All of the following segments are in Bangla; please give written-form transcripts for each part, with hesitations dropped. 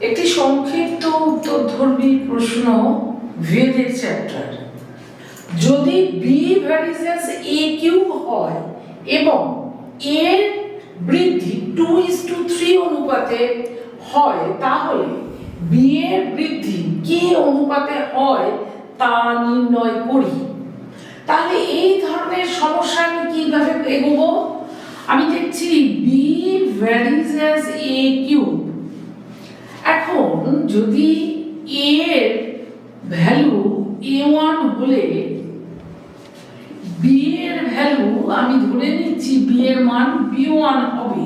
একটি সংক্ষিপ্ত উত্তরধর্মী প্রশ্ন ভেদের চ্যাপ্টার। যদি b ভ্যারিজেস a কিউব হয় এবং এর বৃদ্ধি 2:3 অনুপাতে হয়, তাহলে b এর বৃদ্ধি কে অনুপাতে হয় তা নির্ণয় করি। তাহলে এই ধরনের সমস্যা আমি কিভাবে এগোবো? আমি দেখছি b ভ্যারিজেস a কিউব। এখন যদি a এর ভ্যালু a1 হলে b এর ভ্যালু আমি ধরে নিচ্ছি b এর মান b1 হবে,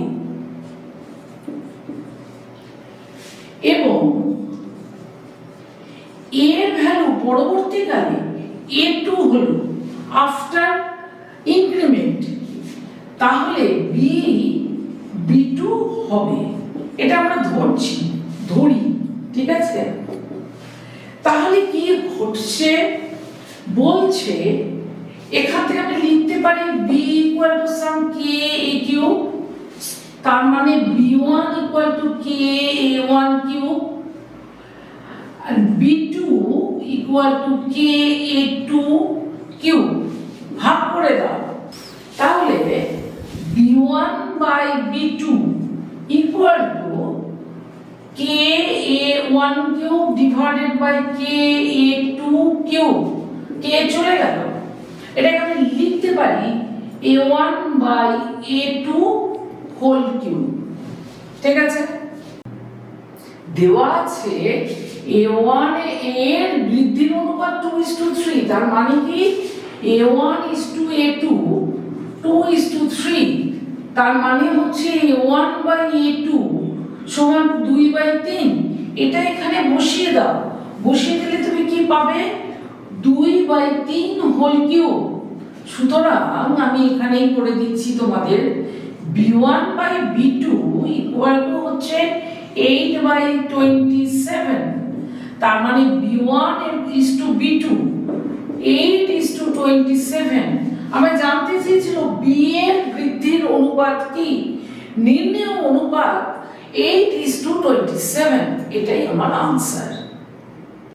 এবং a এর ভ্যালু পরবর্তীকালে a2 হলো আফটার ইনক্রিমেন্ট, তাহলে b b2 হবে। এটা আমরা ধরি, ঠিক আছে? তাহলে কি ঘটছে বলছে, এখান থেকে আমি লিখতে পারি b equal to some k a cube, তার মানে b1 equal to k a1 cube, আর b2 equal to k a2 cube. ভাগ করে দাও, তাহলে b1 by b2 equal to k a1 cube divided by k a2 cube. k চলে গেল, এটাকে আমি লিখতে পারি a1 by a2 whole cube. ঠিক আছে? দেওয়া আছে a1 এর বৃদ্ধির অনুপাত 2:3, তার মানে কি a1 a2 2:3, তার মানে হচ্ছে a1 বাই a2 সমান 2/3। এটা এখানে বসিয়ে দাও, বসিয়ে দিলে তুমি কি পাবে? 2/3 হোল কিউব। সুতরাং আমি এখানেই করে দিচ্ছি তোমাদের b1 by b2 equal two হচ্ছে 8/27, তার মানে b1 is to b2 8:27। আমরা জানতে চেয়েছিল b এর বৃদ্ধির অনুপাত কি, নির্ণেয় অনুপাত 8:27। এটাই আমার আনসার।